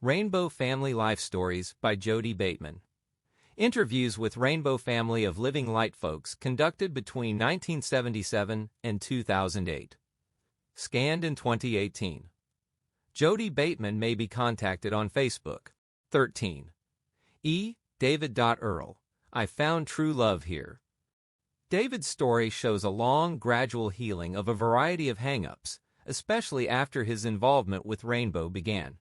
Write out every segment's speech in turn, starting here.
Rainbow Family Life Stories by Jodey Bateman. Interviews with Rainbow Family of Living Light folks conducted between 1977 and 2008. Scanned in 2018. Jodey Bateman may be contacted on Facebook. 13.E.David.Earl. I found true love here. David's story shows a long, gradual healing of a variety of hang-ups, especially after his involvement with Rainbow began.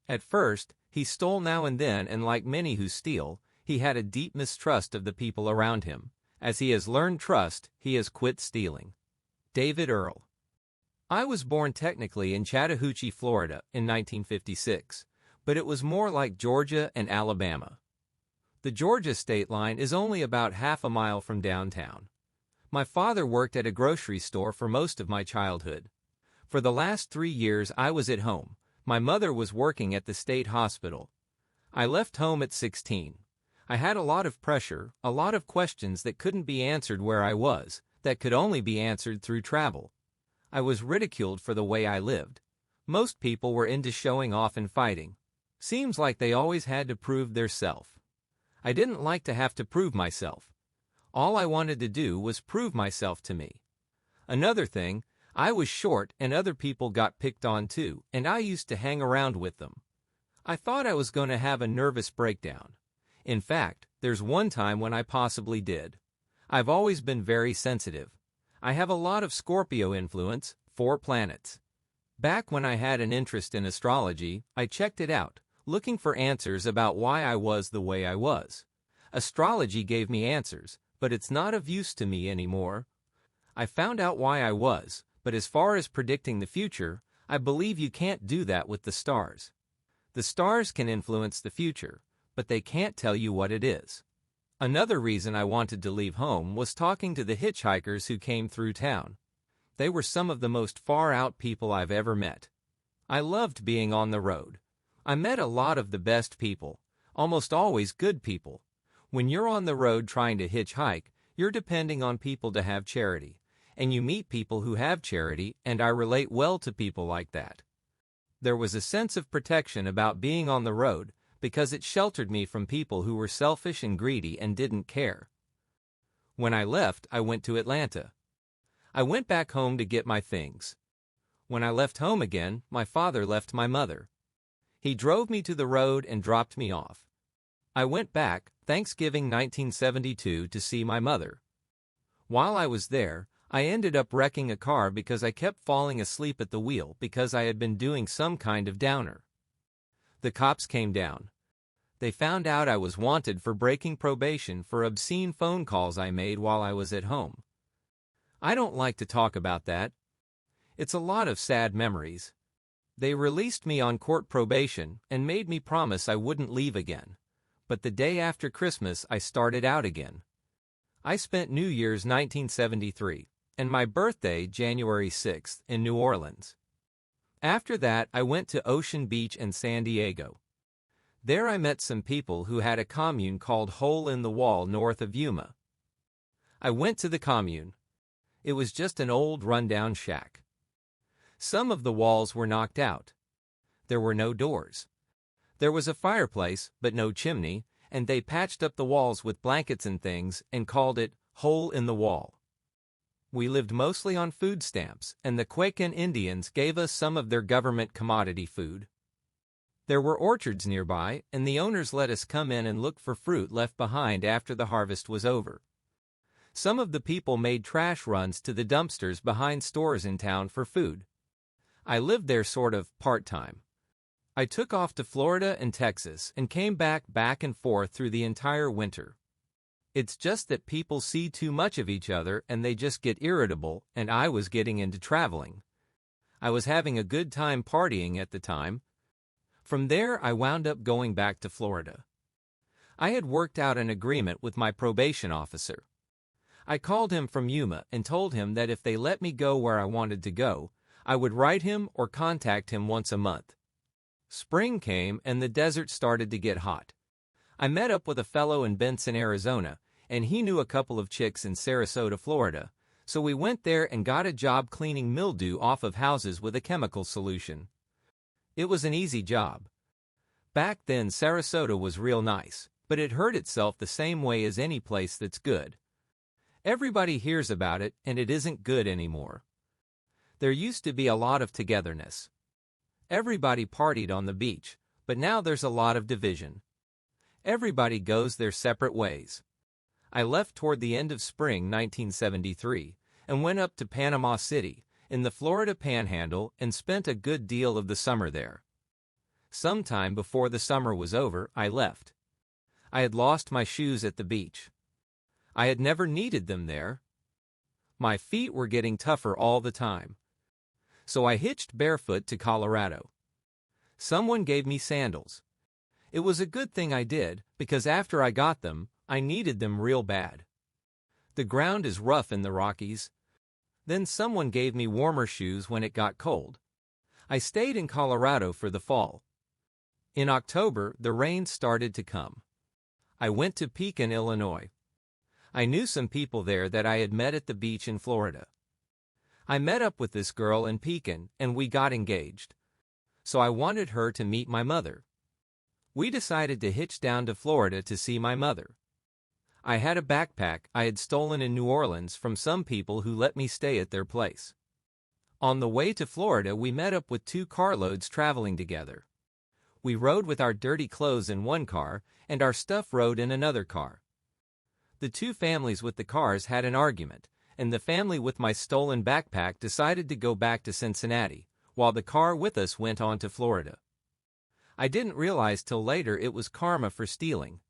At first, he stole now and then, and like many who steal, he had a deep mistrust of the people around him. As he has learned trust, he has quit stealing. David.Earl. I was born technically in Chattahoochee, Florida, in 1956, but it was more like Georgia and Alabama. The Georgia state line is only about half a mile from downtown. My father worked at a grocery store for most of my childhood. For the last 3 years I was at home. My mother was working at the state hospital. I left home at 16. I had a lot of pressure, a lot of questions that couldn't be answered where I was, that could only be answered through travel. I was ridiculed for the way I lived. Most people were into showing off and fighting. Seems like they always had to prove their self. I didn't like to have to prove myself. All I wanted to do was prove myself to me. Another thing, I was short and other people got picked on too, and I used to hang around with them. I thought I was going to have a nervous breakdown. In fact, there's one time when I possibly did. I've always been very sensitive. I have a lot of Scorpio influence, 4 planets. Back when I had an interest in astrology, I checked it out, looking for answers about why I was the way I was. Astrology gave me answers, but it's not of use to me anymore. I found out why I was, but as far as predicting the future, I believe you can't do that with the stars. The stars can influence the future, but they can't tell you what it is. Another reason I wanted to leave home was talking to the hitchhikers who came through town. They were some of the most far-out people I've ever met. I loved being on the road. I met a lot of the best people, almost always good people. When you're on the road trying to hitchhike, you're depending on people to have charity, and you meet people who have charity, and I relate well to people like that. There was a sense of protection about being on the road because it sheltered me from people who were selfish and greedy and didn't care. When I left, I went to Atlanta. I went back home to get my things. When I left home again, my father left my mother. He drove me to the road and dropped me off. I went back, Thanksgiving 1972, to see my mother. While I was there, I ended up wrecking a car because I kept falling asleep at the wheel because I had been doing some kind of downer. The cops came down. They found out I was wanted for breaking probation for obscene phone calls I made while I was at home. I don't like to talk about that. It's a lot of sad memories. They released me on court probation and made me promise I wouldn't leave again. But the day after Christmas I started out again. I spent New Year's 1973 and my birthday January 6th in New Orleans. After that I went to Ocean Beach and San Diego. There I met some people who had a commune called Hole in the Wall north of Yuma. I went to the commune. It was just an old rundown shack. Some of the walls were knocked out. There were no doors. There was a fireplace, but no chimney, and they patched up the walls with blankets and things and called it Hole in the Wall. We lived mostly on food stamps, and the Quaken Indians gave us some of their government commodity food. There were orchards nearby, and the owners let us come in and look for fruit left behind after the harvest was over. Some of the people made trash runs to the dumpsters behind stores in town for food. I lived there sort of part-time. I took off to Florida and Texas and came back and forth through the entire winter. It's just that people see too much of each other and they just get irritable, and I was getting into traveling. I was having a good time partying at the time. From there I wound up going back to Florida. I had worked out an agreement with my probation officer. I called him from Yuma and told him that if they let me go where I wanted to go, I would write him or contact him once a month. Spring came and the desert started to get hot. I met up with a fellow in Benson, Arizona, and he knew a couple of chicks in Sarasota, Florida, so we went there and got a job cleaning mildew off of houses with a chemical solution. It was an easy job. Back then Sarasota was real nice, but it hurt itself the same way as any place that's good. Everybody hears about it, and it isn't good anymore. There used to be a lot of togetherness. Everybody partied on the beach, but now there's a lot of division. Everybody goes their separate ways. I left toward the end of spring 1973 and went up to Panama City, in the Florida Panhandle, and spent a good deal of the summer there. Sometime before the summer was over, I left. I had lost my shoes at the beach. I had never needed them there. My feet were getting tougher all the time. So I hitched barefoot to Colorado. Someone gave me sandals. It was a good thing I did, because after I got them, I needed them real bad. The ground is rough in the Rockies. Then someone gave me warmer shoes when it got cold. I stayed in Colorado for the fall. In October, the rain started to come. I went to Pekin, Illinois. I knew some people there that I had met at the beach in Florida. I met up with this girl in Pekin, and we got engaged. So I wanted her to meet my mother. We decided to hitch down to Florida to see my mother. I had a backpack I had stolen in New Orleans from some people who let me stay at their place. On the way to Florida, we met up with 2 carloads traveling together. We rode with our dirty clothes in one car, and our stuff rode in another car. The 2 families with the cars had an argument, and the family with my stolen backpack decided to go back to Cincinnati, while the car with us went on to Florida. I didn't realize till later it was karma for stealing.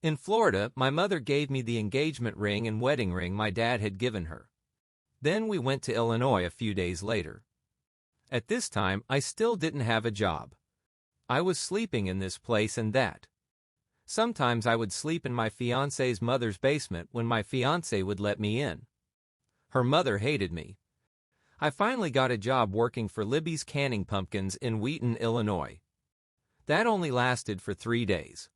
In Florida, my mother gave me the engagement ring and wedding ring my dad had given her. Then we went to Illinois a few days later. At this time, I still didn't have a job. I was sleeping in this place and that. Sometimes I would sleep in my fiancé's mother's basement when my fiancé would let me in. Her mother hated me. I finally got a job working for Libby's Canning Pumpkins in Wheaton, Illinois. That only lasted for 3 days.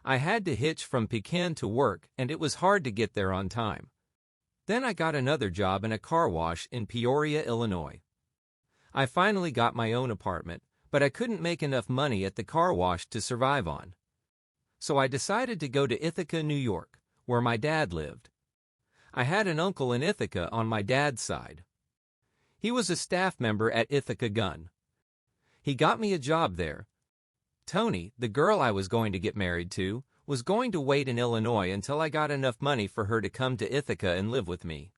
I had to hitch from Pekin to work, and it was hard to get there on time. Then I got another job in a car wash in Peoria, Illinois. I finally got my own apartment, but I couldn't make enough money at the car wash to survive on. So I decided to go to Ithaca, New York, where my dad lived. I had an uncle in Ithaca on my dad's side. He was a staff member at Ithaca Gun. He got me a job there. Tony, the girl I was going to get married to, was going to wait in Illinois until I got enough money for her to come to Ithaca and live with me.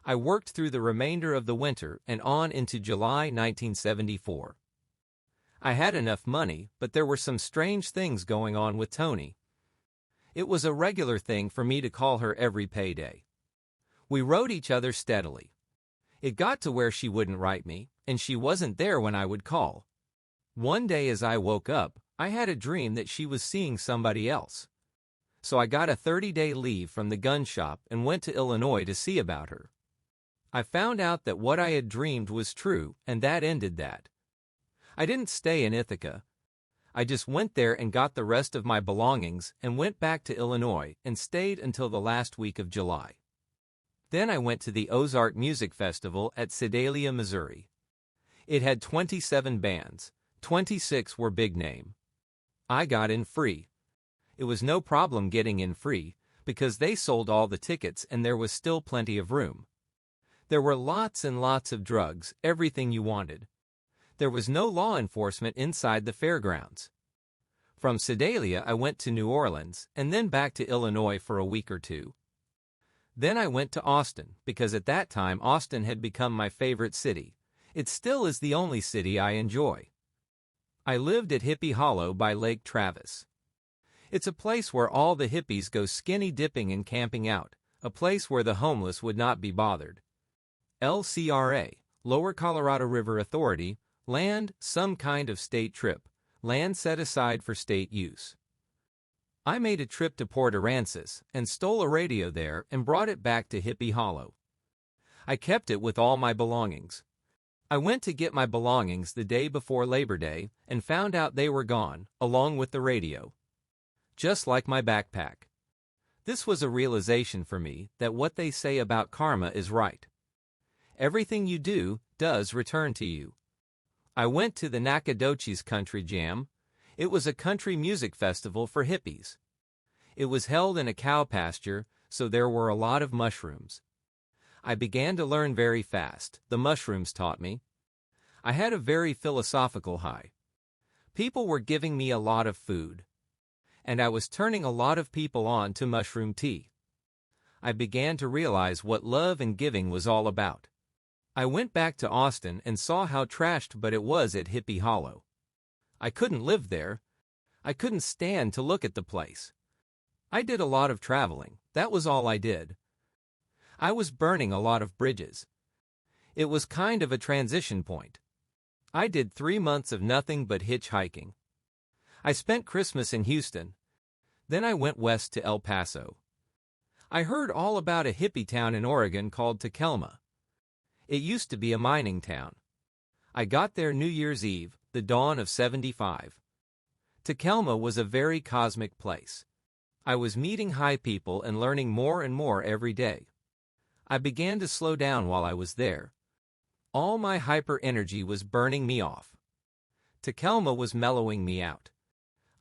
I worked through the remainder of the winter and on into July 1974. I had enough money, but there were some strange things going on with Tony. It was a regular thing for me to call her every payday. We wrote each other steadily. It got to where she wouldn't write me, and she wasn't there when I would call. One day as I woke up, I had a dream that she was seeing somebody else. So I got a 30-day leave from the gun shop and went to Illinois to see about her. I found out that what I had dreamed was true, and that ended that. I didn't stay in Ithaca. I just went there and got the rest of my belongings and went back to Illinois and stayed until the last week of July. Then I went to the Ozark Music Festival at Sedalia, Missouri. It had 27 bands. 26 were big name. I got in free. It was no problem getting in free, because they sold all the tickets and there was still plenty of room. There were lots and lots of drugs, everything you wanted. There was no law enforcement inside the fairgrounds. From Sedalia I went to New Orleans and then back to Illinois for a week or 2. Then I went to Austin, because at that time Austin had become my favorite city. It still is the only city I enjoy. I lived at Hippie Hollow by Lake Travis. It's a place where all the hippies go skinny dipping and camping out, a place where the homeless would not be bothered. LCRA, Lower Colorado River Authority, land, some kind of state trip, land set aside for state use. I made a trip to Port Aransas and stole a radio there and brought it back to Hippie Hollow. I kept it with all my belongings. I went to get my belongings the day before Labor Day and found out they were gone, along with the radio. Just like my backpack. This was a realization for me that what they say about karma is right. Everything you do does return to you. I went to the Nacogdoches Country Jam. It was a country music festival for hippies. It was held in a cow pasture, so there were a lot of mushrooms. I began to learn very fast, the mushrooms taught me. I had a very philosophical high. People were giving me a lot of food. And I was turning a lot of people on to mushroom tea. I began to realize what love and giving was all about. I went back to Austin and saw how trashed but it was at Hippie Hollow. I couldn't live there. I couldn't stand to look at the place. I did a lot of traveling, that was all I did. I was burning a lot of bridges. It was kind of a transition point. I did 3 months of nothing but hitchhiking. I spent Christmas in Houston. Then I went west to El Paso. I heard all about a hippie town in Oregon called Takelma. It used to be a mining town. I got there New Year's Eve, the dawn of '75. Takelma was a very cosmic place. I was meeting high people and learning more and more every day. I began to slow down while I was there. All my hyper energy was burning me off. Takelma was mellowing me out.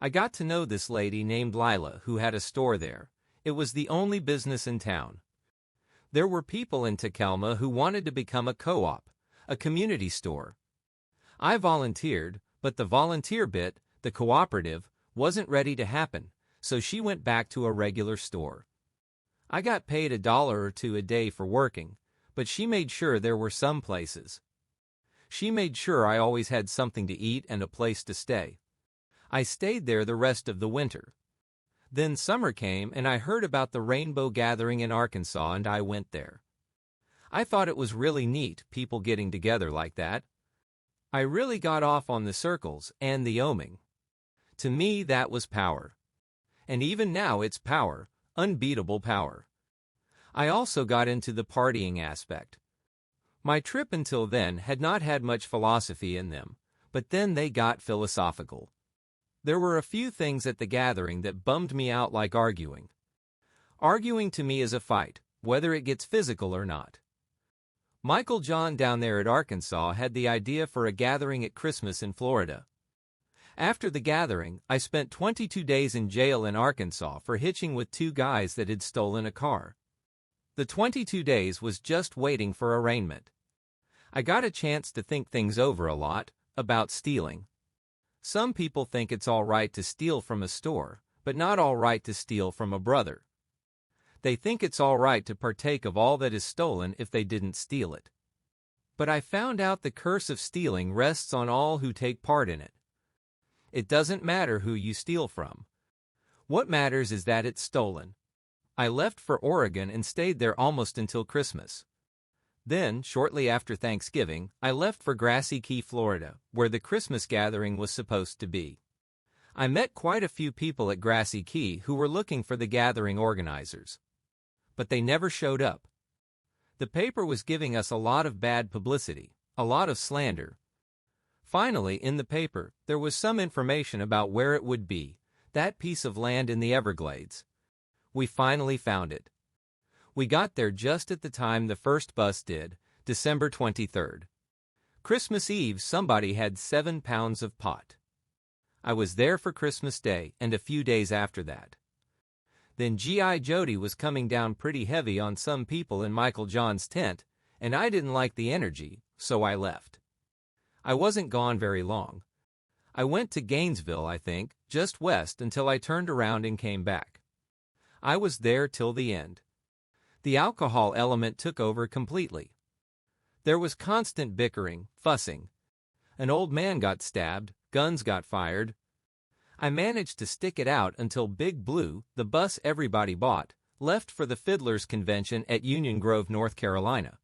I got to know this lady named Lila who had a store there. It was the only business in town. There were people in Takelma who wanted to become a co-op, a community store. I volunteered, but the volunteer bit, the cooperative, wasn't ready to happen, so she went back to a regular store. I got paid $1 or $2 a day for working, but she made sure there were some places. She made sure I always had something to eat and a place to stay. I stayed there the rest of the winter. Then summer came and I heard about the Rainbow Gathering in Arkansas and I went there. I thought it was really neat, people getting together like that. I really got off on the circles and the oming. To me that was power. And even now it's power, unbeatable power. I also got into the partying aspect. My trip until then had not had much philosophy in them, but then they got philosophical. There were a few things at the gathering that bummed me out, like arguing. Arguing to me is a fight, whether it gets physical or not. Michael John down there at Arkansas had the idea for a gathering at Christmas in Florida. After the gathering, I spent 22 days in jail in Arkansas for hitching with 2 guys that had stolen a car. The 22 days was just waiting for arraignment. I got a chance to think things over a lot, about stealing. Some people think it's all right to steal from a store, but not all right to steal from a brother. They think it's all right to partake of all that is stolen if they didn't steal it. But I found out the curse of stealing rests on all who take part in it. It doesn't matter who you steal from. What matters is that it's stolen. I left for Oregon and stayed there almost until Christmas. Then, shortly after Thanksgiving, I left for Grassy Key, Florida, where the Christmas gathering was supposed to be. I met quite a few people at Grassy Key who were looking for the gathering organizers. But they never showed up. The paper was giving us a lot of bad publicity, a lot of slander. Finally, in the paper, there was some information about where it would be, that piece of land in the Everglades. We finally found it. We got there just at the time the first bus did, December 23rd. Christmas Eve, somebody had 7 pounds of pot. I was there for Christmas Day and a few days after that. Then G.I. Jodey was coming down pretty heavy on some people in Michael John's tent, and I didn't like the energy, so I left. I wasn't gone very long. I went to Gainesville, I think, just west, until I turned around and came back. I was there till the end. The alcohol element took over completely. There was constant bickering, fussing. An old man got stabbed, guns got fired. I managed to stick it out until Big Blue, the bus everybody bought, left for the Fiddlers Convention at Union Grove, North Carolina.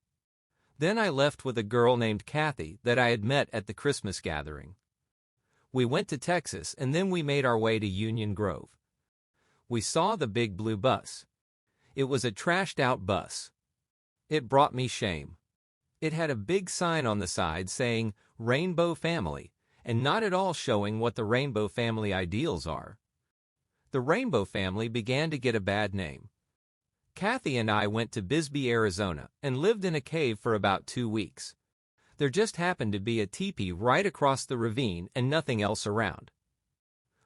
Then I left with a girl named Kathy that I had met at the Christmas gathering. We went to Texas and then we made our way to Union Grove. We saw the Big Blue bus. It was a trashed-out bus. It brought me shame. It had a big sign on the side saying, Rainbow Family, and not at all showing what the Rainbow Family ideals are. The Rainbow Family began to get a bad name. Kathy and I went to Bisbee, Arizona, and lived in a cave for about 2 weeks. There just happened to be a teepee right across the ravine and nothing else around.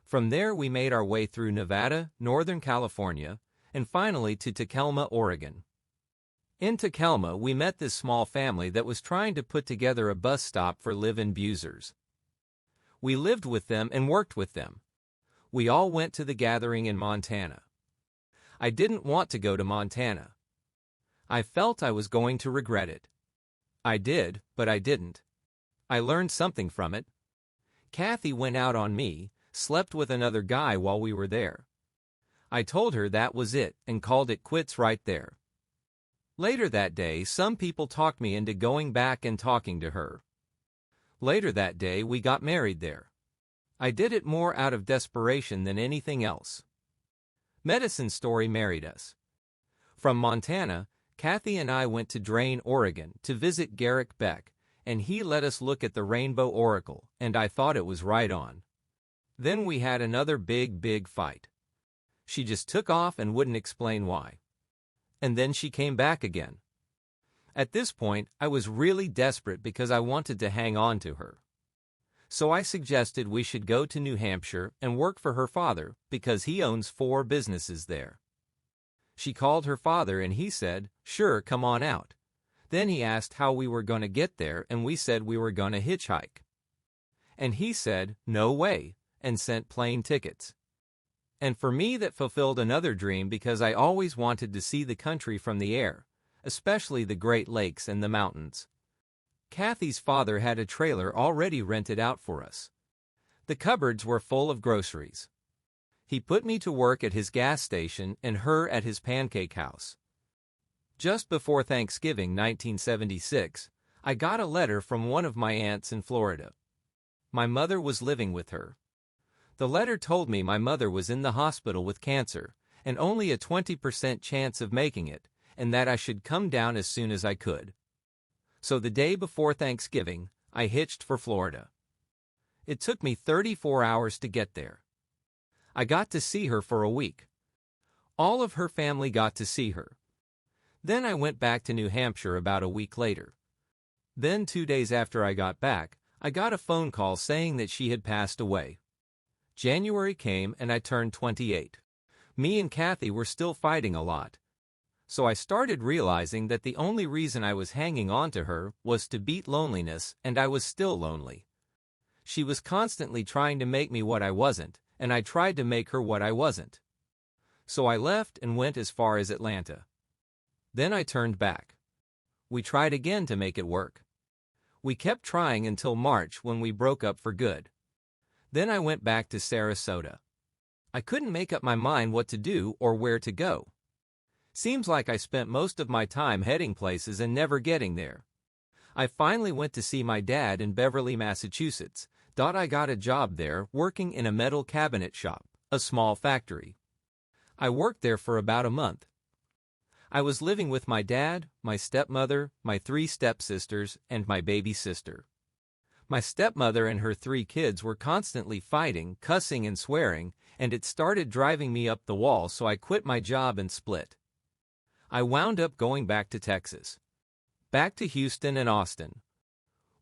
From there we made our way through Nevada, Northern California, and finally to Takelma, Oregon. In Takelma, we met this small family that was trying to put together a bus stop for live-in abusers. We lived with them and worked with them. We all went to the gathering in Montana. I didn't want to go to Montana. I felt I was going to regret it. I did, but I didn't. I learned something from it. Kathy went out on me, slept with another guy while we were there. I told her that was it and called it quits right there. Later that day, some people talked me into going back and talking to her. Later that day, we got married there. I did it more out of desperation than anything else. Medicine Story married us. From Montana, Kathy and I went to Drain, Oregon, to visit Garrick Beck, and he let us look at the Rainbow Oracle, and I thought it was right on. Then we had another big fight. She just took off and wouldn't explain why. And then she came back again. At this point, I was really desperate because I wanted to hang on to her. So I suggested we should go to New Hampshire and work for her father because he owns 4 businesses there. She called her father and he said, "Sure, come on out." Then he asked how we were going to get there and we said we were going to hitchhike. And he said, "No way," and sent plane tickets. And for me that fulfilled another dream because I always wanted to see the country from the air, especially the Great Lakes and the mountains. Kathy's father had a trailer already rented out for us. The cupboards were full of groceries. He put me to work at his gas station and her at his pancake house. Just before Thanksgiving 1976, I got a letter from one of my aunts in Florida. My mother was living with her. The letter told me my mother was in the hospital with cancer and only a 20% chance of making it, and that I should come down as soon as I could. So the day before Thanksgiving, I hitched for Florida. It took me 34 hours to get there. I got to see her for a week. All of her family got to see her. Then I went back to New Hampshire about a week later. Then 2 days after I got back, I got a phone call saying that she had passed away. January came and I turned 28. Me and Kathy were still fighting a lot. So I started realizing that the only reason I was hanging on to her was to beat loneliness, and I was still lonely. She was constantly trying to make me what I wasn't, and I tried to make her what I wasn't. So I left and went as far as Atlanta. Then I turned back. We tried again to make it work. We kept trying until March when we broke up for good. Then I went back to Sarasota. I couldn't make up my mind what to do or where to go. Seems like I spent most of my time heading places and never getting there. I finally went to see my dad in Beverly, Massachusetts. I got a job there working in a metal cabinet shop, a small factory. I worked there for about a month. I was living with my dad, my stepmother, my 3 stepsisters, and my baby sister. My stepmother and her 3 kids were constantly fighting, cussing, and swearing, and it started driving me up the wall, so I quit my job and split. I wound up going back to Texas. Back to Houston and Austin.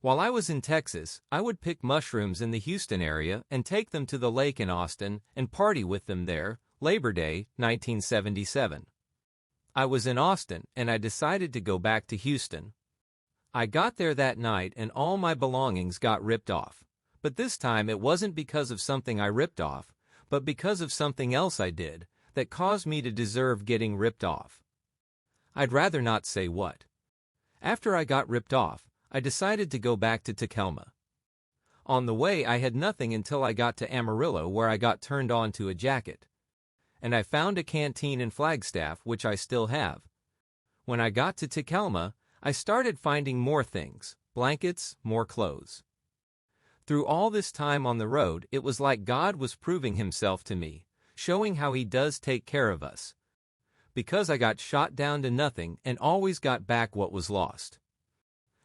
While I was in Texas, I would pick mushrooms in the Houston area and take them to the lake in Austin and party with them there, Labor Day, 1977. I was in Austin and I decided to go back to Houston. I got there that night and all my belongings got ripped off. But this time it wasn't because of something I ripped off, but because of something else I did that caused me to deserve getting ripped off. I'd rather not say what. After I got ripped off, I decided to go back to Takelma. On the way I had nothing until I got to Amarillo, where I got turned on to a jacket. And I found a canteen in Flagstaff, which I still have. When I got to Takelma, I started finding more things, blankets, more clothes. Through all this time on the road, it was like God was proving himself to me, showing how he does take care of us. Because I got shot down to nothing and always got back what was lost.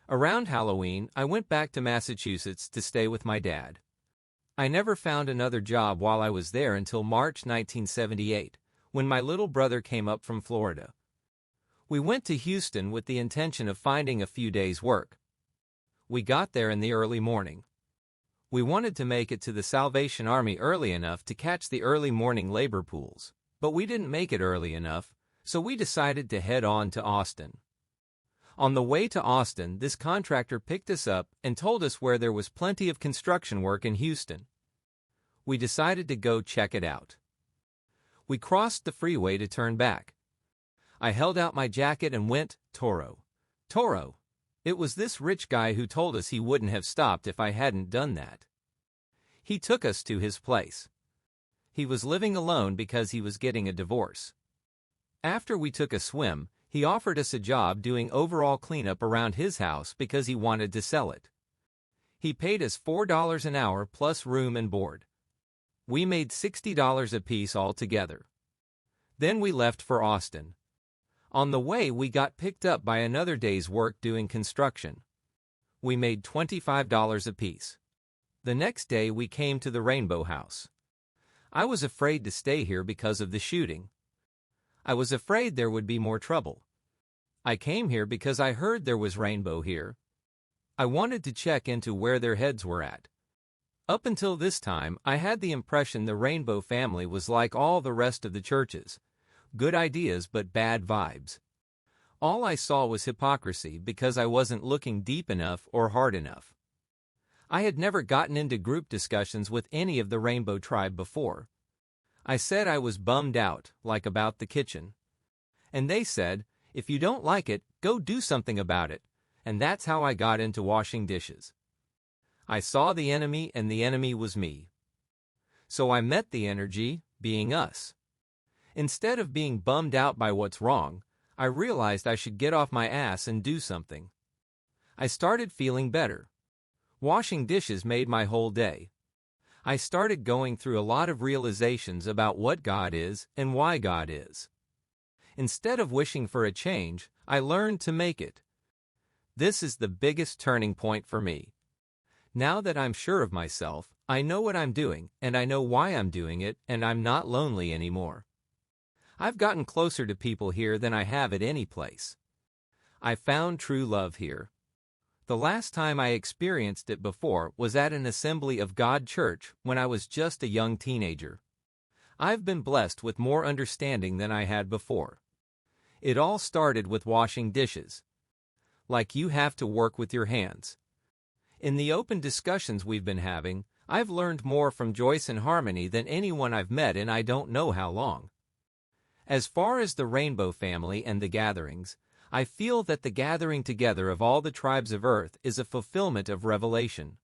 Around Halloween, I went back to Massachusetts to stay with my dad. I never found another job while I was there until March 1978, when my little brother came up from Florida. We went to Houston with the intention of finding a few days' work. We got there in the early morning. We wanted to make it to the Salvation Army early enough to catch the early morning labor pools, but we didn't make it early enough, so we decided to head on to Austin. On the way to Austin, this contractor picked us up and told us where there was plenty of construction work in Houston. We decided to go check it out. We crossed the freeway to turn back. I held out my jacket and went, "Toro. Toro." It was this rich guy who told us he wouldn't have stopped if I hadn't done that. He took us to his place. He was living alone because he was getting a divorce. After we took a swim, he offered us a job doing overall cleanup around his house because he wanted to sell it. He paid us $4 an hour plus room and board. We made $60 apiece altogether. Then we left for Austin. On the way, we got picked up by another day's work doing construction. We made $25 apiece. The next day, we came to the Rainbow House. I was afraid to stay here because of the shooting. I was afraid there would be more trouble. I came here because I heard there was rainbow here. I wanted to check into where their heads were at. Up until this time, I had the impression the Rainbow family was like all the rest of the churches. Good ideas but bad vibes. All I saw was hypocrisy because I wasn't looking deep enough or hard enough. I had never gotten into group discussions with any of the Rainbow tribe before. I said I was bummed out, like about the kitchen. And they said, "If you don't like it, go do something about it." And that's how I got into washing dishes. I saw the enemy and the enemy was me. So I met the energy, being us. Instead of being bummed out by what's wrong, I realized I should get off my ass and do something. I started feeling better. Washing dishes made my whole day. I started going through a lot of realizations about what God is and why God is. Instead of wishing for a change, I learned to make it. This is the biggest turning point for me. Now that I'm sure of myself, I know what I'm doing, and I know why I'm doing it, and I'm not lonely anymore. I've gotten closer to people here than I have at any place. I found true love here. The last time I experienced it before was at an Assembly of God church when I was just a young teenager. I've been blessed with more understanding than I had before. It all started with washing dishes. Like you have to work with your hands. In the open discussions we've been having, I've learned more from Joyce and Harmony than anyone I've met in I don't know how long. As far as the Rainbow family and the gatherings, I feel that the gathering together of all the tribes of Earth is a fulfillment of revelation.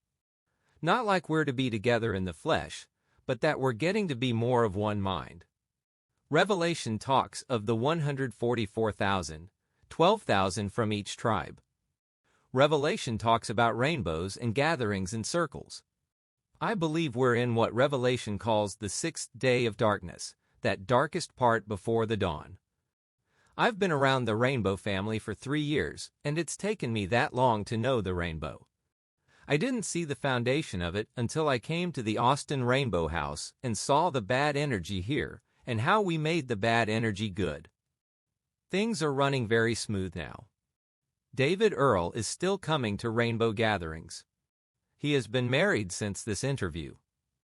Not like we're to be together in the flesh, but that we're getting to be more of one mind. Revelation talks of the 144,000, 12,000 from each tribe. Revelation talks about rainbows and gatherings in circles. I believe we're in what Revelation calls the sixth day of darkness, that darkest part before the dawn. I've been around the Rainbow family for 3 years, and it's taken me that long to know the rainbow. I didn't see the foundation of it until I came to the Austin Rainbow House and saw the bad energy here and how we made the bad energy good. Things are running very smooth now. David.Earl is still coming to rainbow gatherings. He has been married since this interview.